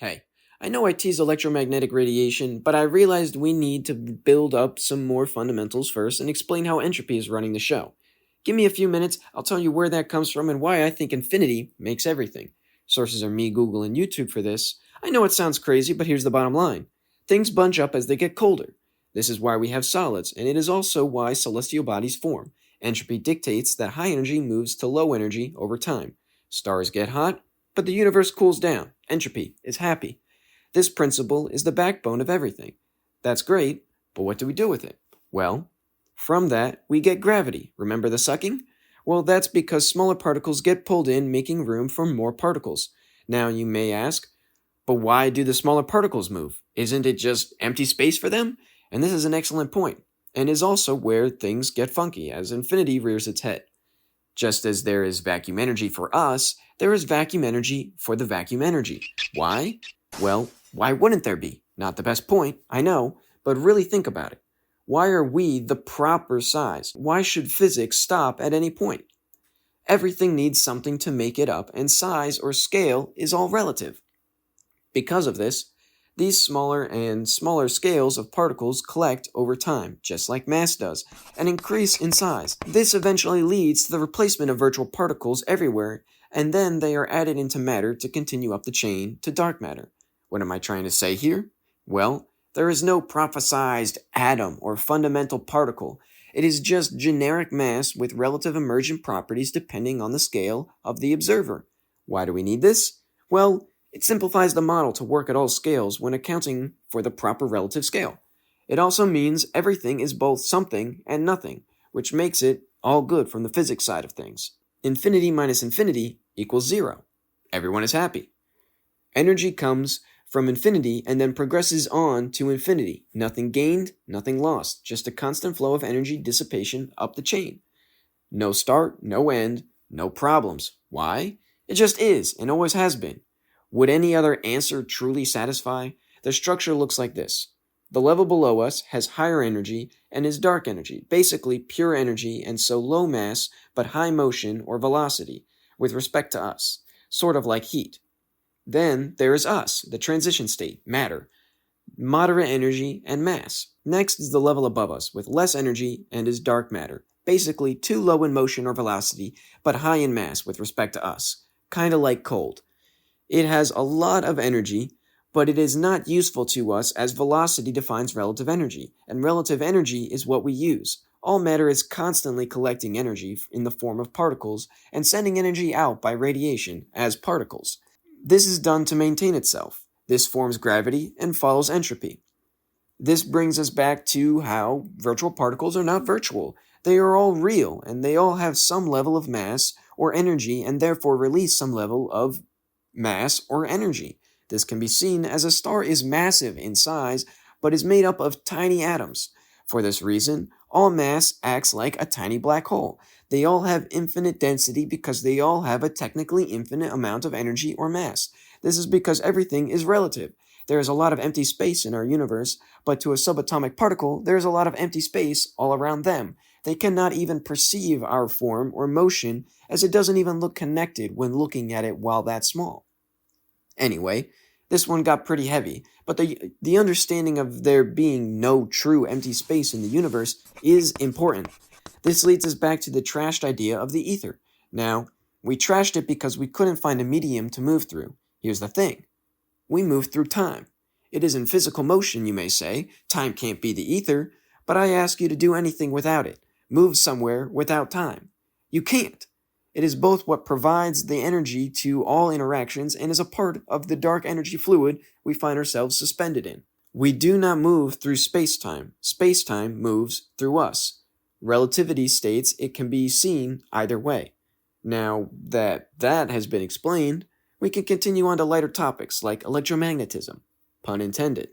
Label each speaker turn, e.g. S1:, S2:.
S1: Hey, I know I tease electromagnetic radiation, but I realized we need to build up some more fundamentals first and explain how entropy is running the show. Give me a few minutes, I'll tell you where that comes from and why I think infinity makes everything. Sources are me, Google, and YouTube for this. I know it sounds crazy, but here's the bottom line. Things bunch up as they get colder. This is why we have solids, and it is also why celestial bodies form. Entropy dictates that high energy moves to low energy over time. Stars get hot, but the universe cools down. Entropy is happy. This principle is the backbone of everything. That's great, but what do we do with it? Well, from that, we get gravity. Remember the sucking? Well, that's because smaller particles get pulled in, making room for more particles. Now, you may ask, but why do the smaller particles move? Isn't it just empty space for them? And this is an excellent point, and is also where things get funky as infinity rears its head. Just as there is vacuum energy for us, there is vacuum energy for the vacuum energy. Why? Well, why wouldn't there be? Not the best point, I know, but really think about it. Why are we the proper size? Why should physics stop at any point? Everything needs something to make it up, and size or scale is all relative. Because of this, these smaller and smaller scales of particles collect over time, just like mass does, and increase in size. This eventually leads to the replacement of virtual particles everywhere, and then they are added into matter to continue up the chain to dark matter. What am I trying to say here? Well, there is no prophesized atom or fundamental particle. It is just generic mass with relative emergent properties depending on the scale of the observer. Why do we need this? Well, it simplifies the model to work at all scales when accounting for the proper relative scale. It also means everything is both something and nothing, which makes it all good from the physics side of things. Infinity minus infinity equals zero. Everyone is happy. Energy comes from infinity and then progresses on to infinity. Nothing gained, nothing lost, just a constant flow of energy dissipation up the chain. No start, no end, no problems. Why? It just is and always has been. Would any other answer truly satisfy? The structure looks like this. The level below us has higher energy and is dark energy, basically pure energy and so low mass but high motion or velocity with respect to us, sort of like heat. Then there is us, the transition state, matter, moderate energy and mass. Next is the level above us with less energy and is dark matter, basically too low in motion or velocity but high in mass with respect to us, kinda like cold. It has a lot of energy, but it is not useful to us as velocity defines relative energy, and relative energy is what we use. All matter is constantly collecting energy in the form of particles and sending energy out by radiation as particles. This is done to maintain itself. This forms gravity and follows entropy. This brings us back to how virtual particles are not virtual. They are all real, and they all have some level of mass or energy and therefore release some level of mass or energy. This can be seen as a star is massive in size, but is made up of tiny atoms. For this reason, all mass acts like a tiny black hole. They all have infinite density because they all have a technically infinite amount of energy or mass. This is because everything is relative. There is a lot of empty space in our universe, but to a subatomic particle, there is a lot of empty space all around them. They cannot even perceive our form or motion, as it doesn't even look connected when looking at it while that small. Anyway, this one got pretty heavy, but the understanding of there being no true empty space in the universe is important. This leads us back to the trashed idea of the ether. Now, we trashed it because we couldn't find a medium to move through. Here's the thing. We move through time. It is in physical motion, you may say. Time can't be the ether, but I ask you to do anything without it. Move somewhere without time. You can't. It is both what provides the energy to all interactions and is a part of the dark energy fluid we find ourselves suspended in. We do not move through space-time. Space-time moves through us. Relativity states it can be seen either way. Now that has been explained, we can continue on to lighter topics like electromagnetism. Pun intended.